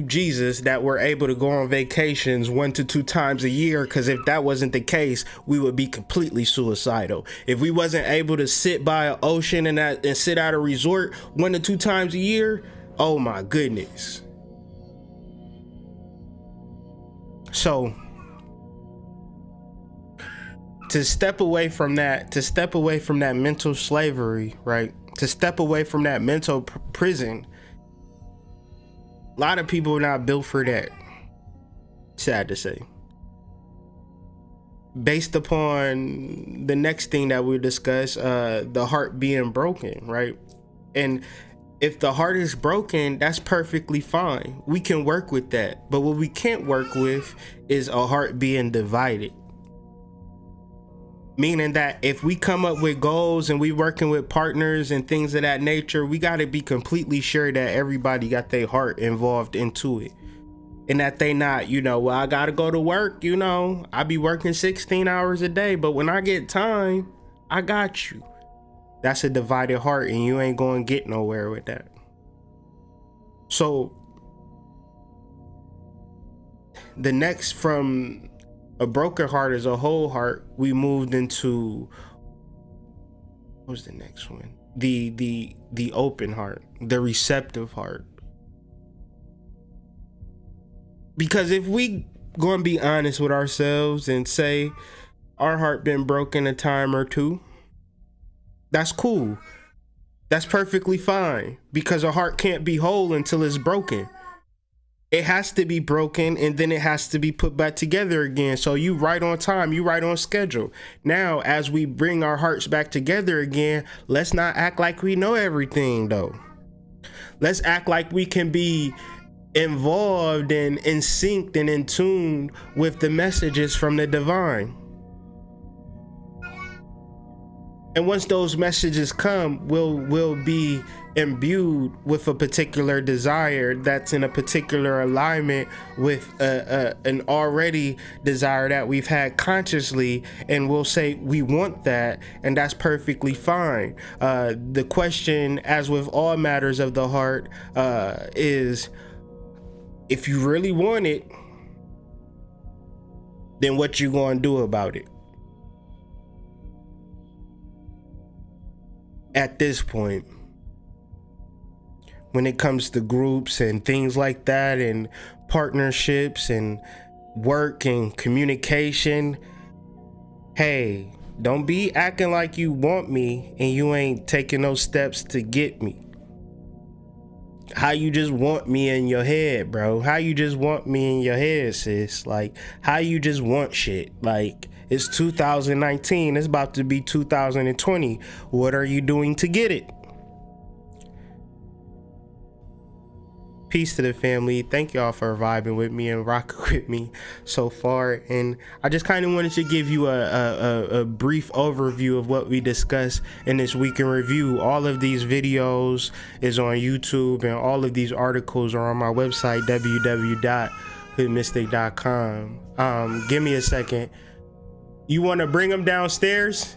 Jesus that we're able to go on vacations 1 to 2 times a year, because if that wasn't the case, we would be completely suicidal. If we wasn't able to sit by an ocean and sit at a resort 1 to 2 times a year, oh my goodness. So to step away from that mental slavery, right? To step away from that mental prison, a lot of people are not built for that. Sad to say. Based upon the next thing that we discuss, the heart being broken, right? And if the heart is broken, that's perfectly fine. We can work with that. But what we can't work with is a heart being divided. Meaning that if we come up with goals and we working with partners and things of that nature, we got to be completely sure that everybody got their heart involved into it, and that they not, well, I got to go to work, I be working 16 hours a day, but when I get time, I got you. That's a divided heart, and you ain't going to get nowhere with that. So the next from a broken heart is a whole heart, we moved into, what was the next one? The open heart, the receptive heart. Because if we gonna be honest with ourselves and say our heart been broken a time or two, that's cool. That's perfectly fine, because a heart can't be whole until it's broken. It has to be broken, and then it has to be put back together again. So you right on time, you right on schedule. Now, as we bring our hearts back together again, let's not act like we know everything though. Let's act like we can be involved and in sync and in tune with the messages from the divine. And once those messages come, we'll be imbued with a particular desire that's in a particular alignment with an already desire that we've had consciously, and we'll say we want that, and that's perfectly fine. The question, as with all matters of the heart, is if you really want it, then what you gonna do about it? at this point, when it comes to groups and things like that, and partnerships and work and communication, hey, don't be acting like you want me and you ain't taking those steps to get me. How you just want me in your head, bro? How you just want me in your head, sis? Like, how you just want shit? Like, it's 2019, it's about to be 2020. What are you doing to get it? Peace to the family. Thank y'all for vibing with me and rocking with me so far. And I just kind of wanted to give you a brief overview of what we discussed in this week in review. All of these videos is on YouTube, and all of these articles are on my website, www.hoodmystic.com. Give me a second. You want to bring them downstairs?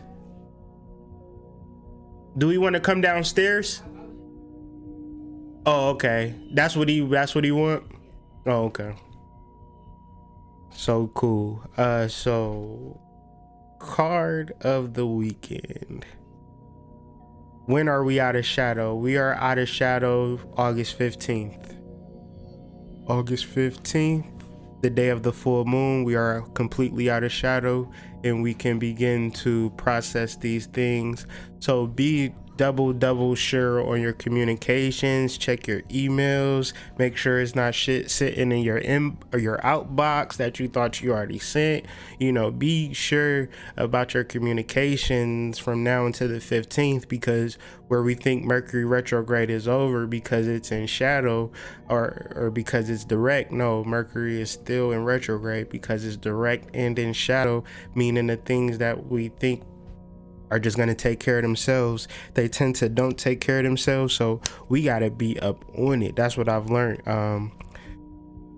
Do we want to come downstairs? Oh, okay. That's what he want. Oh, okay. So cool. So card of the weekend. When are we out of shadow? We are out of shadow August 15th. August 15th, the day of the full moon, we are completely out of shadow and we can begin to process these things. So be double sure on your communications. Check your emails, make sure it's not shit sitting in your outbox that you thought you already sent. You know, be sure about your communications from now until the 15th, because where we think Mercury retrograde is over because it's in shadow or because it's direct, no, Mercury is still in retrograde because it's direct and in shadow, meaning the things that we think are just going to take care of themselves, they tend to don't take care of themselves. So we got to be up on it. That's what I've learned.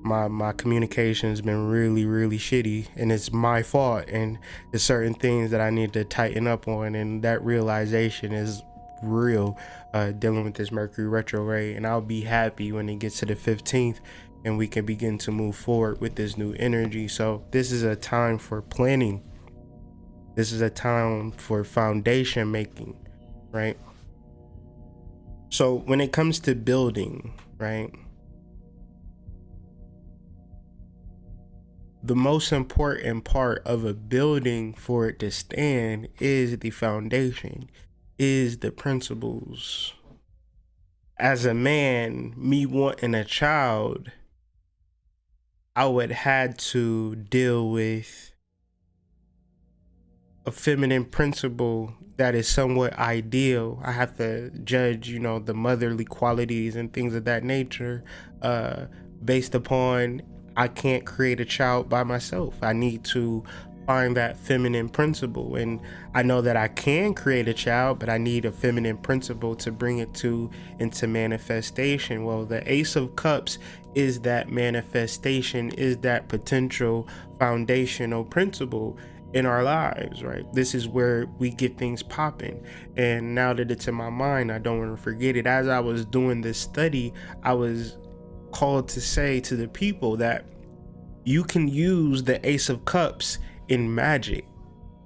My communication has been really shitty, and it's my fault, and there's certain things that I need to tighten up on, and that realization is real, dealing with this Mercury retrograde. And I'll be happy when it gets to the 15th and we can begin to move forward with this new energy. So this is a time for planning. This is a time for foundation making, right? So when it comes to building, right, the most important part of a building for it to stand is the foundation, is the principles. As a man, me wanting a child, I would had to deal with a feminine principle that is somewhat ideal. I have to judge, you know, the motherly qualities and things of that nature, based upon I can't create a child by myself. I need to find that feminine principle, and I know that I can create a child, but I need a feminine principle to bring it into manifestation. Well, the Ace of Cups is that manifestation, is that potential foundational principle in our lives, right? This is where we get things popping. And now that it's in my mind, I don't want to forget it. As I was doing this study, I was called to say to the people that you can use the Ace of Cups in magic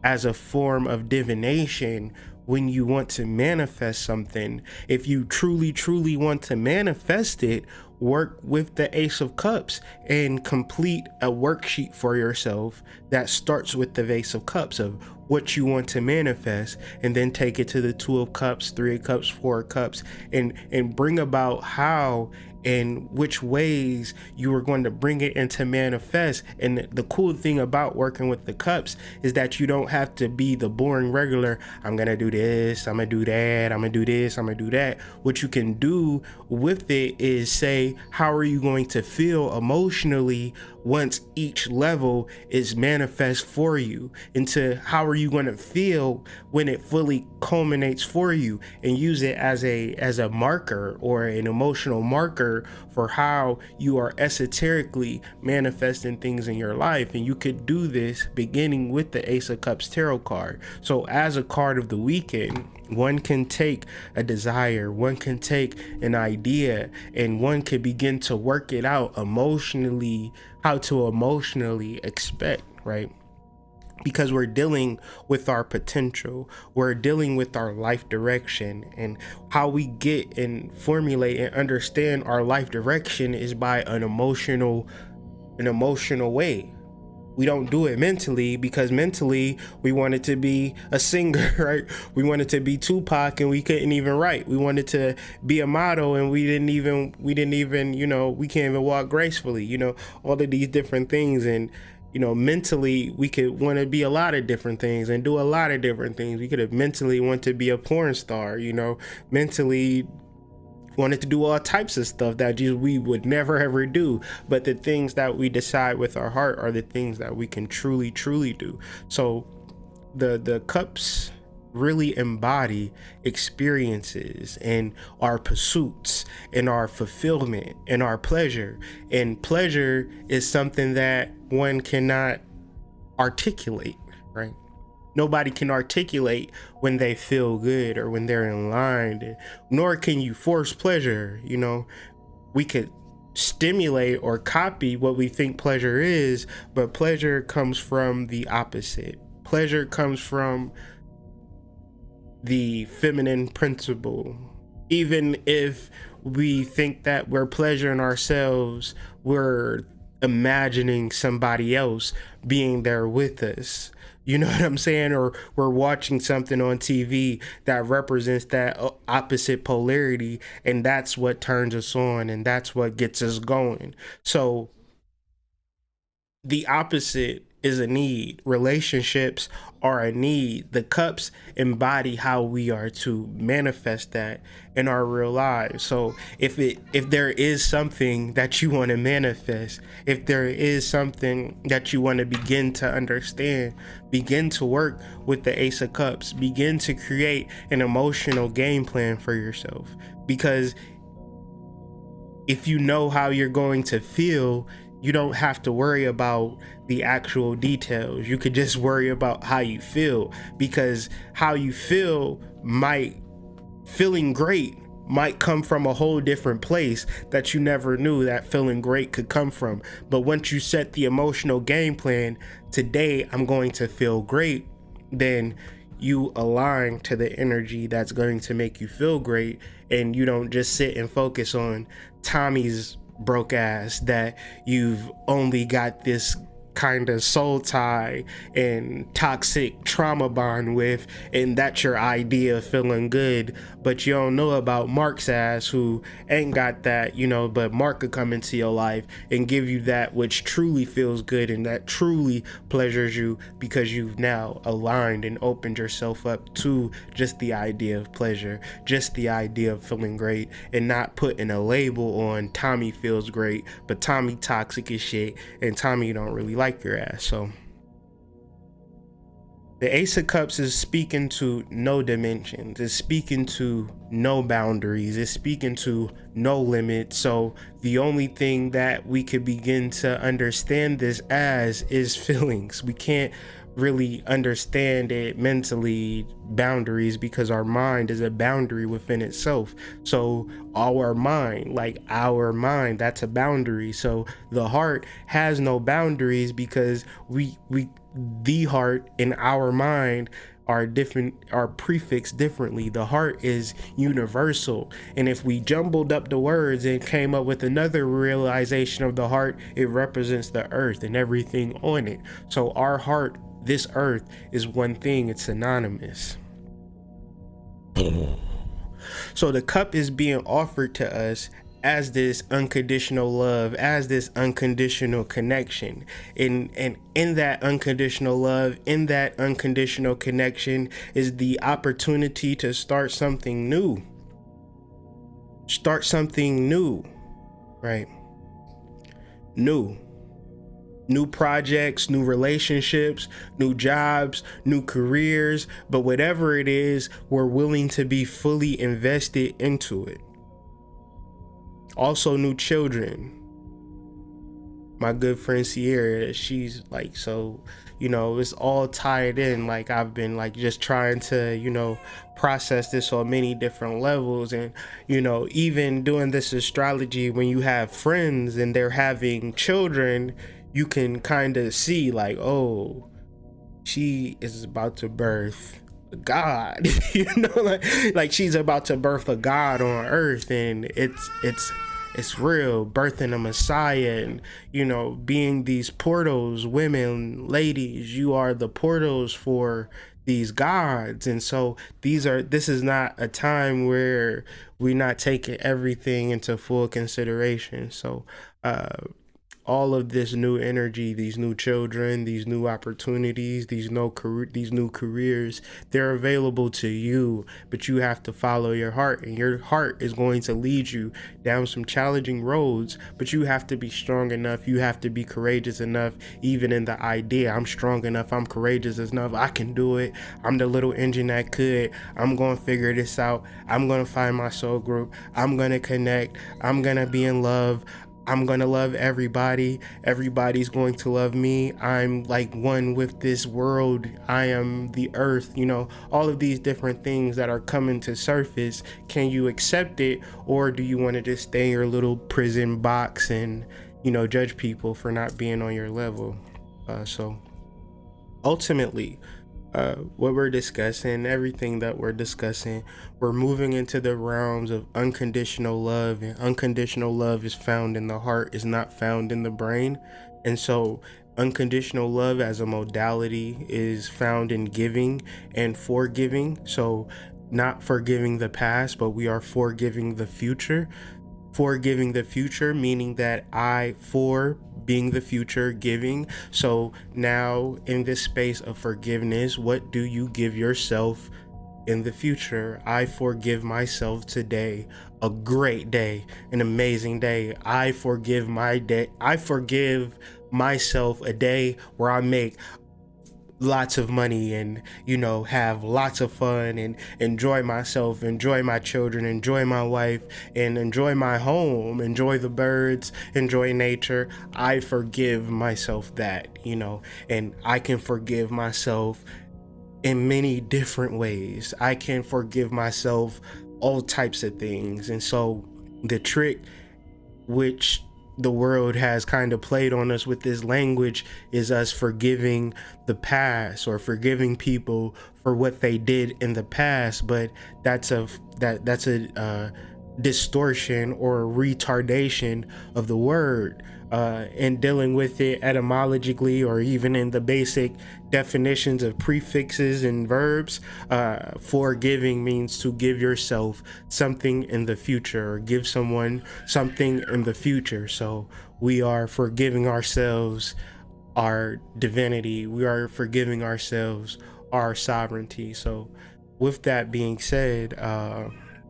as a form of divination when you want to manifest something. If you truly want to manifest it, work with the Ace of Cups and complete a worksheet for yourself that starts with the Ace of Cups of what you want to manifest, and then take it to the Two of Cups, Three of Cups, Four of Cups, and bring about how and which ways you are going to bring it into manifest. And the cool thing about working with the cups is that you don't have to be the boring regular, I'm gonna do this, I'm gonna do that, I'm gonna do this, I'm gonna do that. What you can do with it is say, how are you going to feel emotionally once each level is manifest for you, into how are you going to feel when it fully culminates for you, and use it as a marker or an emotional marker for how you are esoterically manifesting things in your life. And you could do this beginning with the Ace of Cups tarot card. So as a card of the weekend, one can take a desire, one can take an idea, and one could begin to work it out emotionally, how to emotionally expect, right? because we're dealing with our potential, we're dealing with our life direction, and how we get and formulate and understand our life direction is by an emotional way. We don't do it mentally, because mentally we wanted to be a singer, right? We wanted to be Tupac and we couldn't even write. We wanted to be a model and we didn't even, we can't even walk gracefully, all of these different things. And mentally we could want to be a lot of different things and do a lot of different things. We could have mentally want to be a porn star, mentally wanted to do all types of stuff that just we would never ever do. But the things that we decide with our heart are the things that we can truly do. So the cups really embody experiences and our pursuits and our fulfillment and our pleasure. And pleasure is something that one cannot articulate, right? Nobody can articulate when they feel good or when they're in line, nor can you force pleasure. We could stimulate or copy what we think pleasure is, but pleasure comes from the opposite. Pleasure comes from the feminine principle. Even if we think that we're pleasuring ourselves, we're imagining somebody else being there with us. You know what I'm saying? Or we're watching something on TV that represents that opposite polarity, and that's what turns us on, and that's what gets us going. So the opposite is a need. Relationships are a need. The cups embody how we are to manifest that in our real lives. So if there is something that you want to manifest, if there is something that you want to begin to understand, begin to work with the Ace of Cups. Begin to create an emotional game plan for yourself. Because if you know how you're going to feel, you don't have to worry about the actual details. You could just worry about how you feel, because how you feel feeling great might come from a whole different place that you never knew that feeling great could come from. But once you set the emotional game plan, today I'm going to feel great, then you align to the energy that's going to make you feel great. And you don't just sit and focus on Tommy's broke ass that you've only got this kind of soul tie and toxic trauma bond with, and that's your idea of feeling good. But you don't know about Mark's ass, who ain't got that, but Mark could come into your life and give you that which truly feels good and that truly pleasures you, because you've now aligned and opened yourself up to just the idea of pleasure, just the idea of feeling great, and not putting a label on Tommy feels great but Tommy toxic as shit and Tommy don't really like your ass. So the Ace of Cups is speaking to no dimensions. It's speaking to no boundaries. It's speaking to no limits. So the only thing that we could begin to understand this as is feelings. We can't really understand it mentally, boundaries, because our mind is a boundary within itself. So our mind, that's a boundary. So the heart has no boundaries, because the heart and our mind are different, are prefixed differently. The heart is universal, and if we jumbled up the words and came up with another realization of the heart, it represents the earth and everything on it. So our heart, this earth, is one thing. It's synonymous. So the cup is being offered to us as this unconditional love, as this unconditional connection. And in that unconditional love, in that unconditional connection, is the opportunity to start something new. Start something new, right? New projects, new relationships, new jobs, new careers, but whatever it is, we're willing to be fully invested into it. Also, new children. My good friend Sierra, she's like, so, it's all tied in. Like, I've been just trying to, process this on many different levels. And, even doing this astrology, when you have friends and they're having children, you can kind of see oh, she is about to birth God. You know, like she's about to birth a God on earth, and it's real, birthing a Messiah, and you know, being these portals. Women, ladies, you are the portals for these gods. And so this is not a time where we're not taking everything into full consideration. So uh all of this new energy, these new children, these new opportunities, these new careers, they're available to you, but you have to follow your heart, and your heart is going to lead you down some challenging roads, but you have to be strong enough, you have to be courageous enough, even in the idea, I'm strong enough, I'm courageous enough, I can do it, I'm the little engine that could, I'm going to figure this out, I'm going to find my soul group, I'm going to connect, I'm going to be in love, I'm gonna love everybody. Everybody's going to love me. I'm like one with this world. I am the earth. You know, all of these different things that are coming to surface. Can you accept it, or do you want to just stay in your little prison box and, you know, judge people for not being on your level? So ultimately, what we're discussing, everything that we're discussing, we're moving into the realms of unconditional love, and unconditional love is found in the heart, is not found in the brain. And so unconditional love as a modality is found in giving and forgiving. So not forgiving the past, but we are forgiving the future. Forgiving the future, meaning that for being the future, giving. So now in this space of forgiveness, what do you give yourself in the future? I forgive myself today, a great day, an amazing day. I forgive my day. I forgive myself a day where I make lots of money and, you know, have lots of fun and enjoy myself, enjoy my children, enjoy my wife, and enjoy my home, enjoy the birds, enjoy nature. I forgive myself that, you know, and I can forgive myself in many different ways. I can forgive myself all types of things. And so the trick, which the world has kind of played on us with this language, is us forgiving the past or forgiving people for what they did in the past. But that's a distortion or retardation of the word. In dealing with it etymologically, or even in the basic definitions of prefixes and verbs, forgiving means to give yourself something in the future, or give someone something in the future. So we are forgiving ourselves our divinity, we are forgiving ourselves our sovereignty. So with that being said,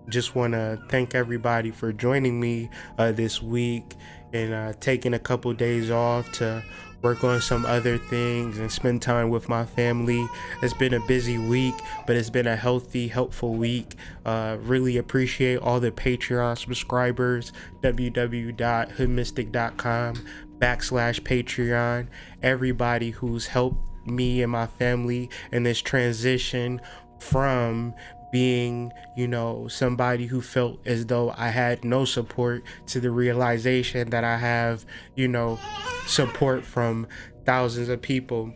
just want to thank everybody for joining me this week, and taking a couple days off to work on some other things and spend time with my family. It's been a busy week, but it's been a healthy, helpful week. Really appreciate all the Patreon subscribers. www.hoodmystic.com/Patreon. Everybody who's helped me and my family in this transition from being, you know, somebody who felt as though I had no support, to the realization that I have, you know, support from thousands of people.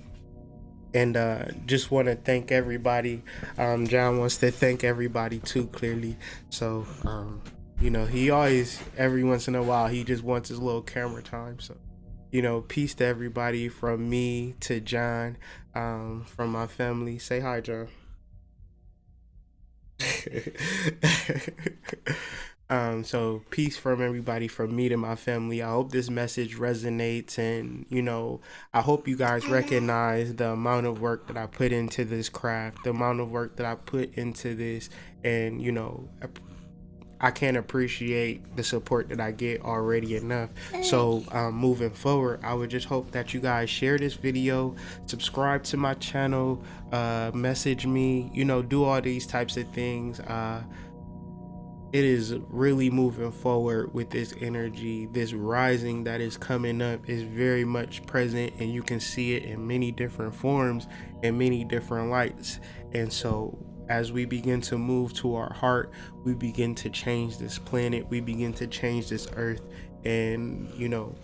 And just want to thank everybody. John wants to thank everybody too, clearly. So you know, he always, every once in a while, he just wants his little camera time. So, you know, peace to everybody from me to John, from my family. Say hi, John. So peace from everybody, from me to my family. I hope this message resonates, and, you know, I hope you guys recognize the amount of work that I put into this craft, the amount of work that I put into this, and, you know, I can't appreciate the support that I get already enough. So moving forward, I would just hope that you guys share this video, subscribe to my channel, message me, you know, do all these types of things. It is really moving forward with this energy. This rising that is coming up is very much present, and you can see it in many different forms and many different lights. And so as we begin to move to our heart, we begin to change this planet, we begin to change this earth. And, you know,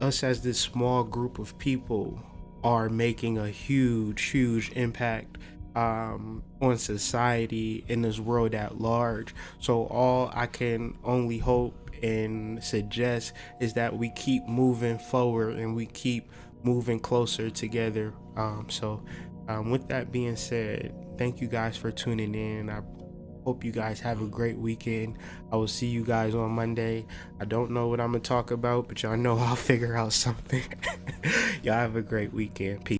us as this small group of people, are making a huge impact on society in this world at large. So all I can only hope and suggest is that we keep moving forward and we keep moving closer together. With that being said, thank you guys for tuning in. I hope you guys have a great weekend. I will see you guys on Monday. I don't know what I'm gonna talk about, but y'all know I'll figure out something. Y'all have a great weekend. Peace.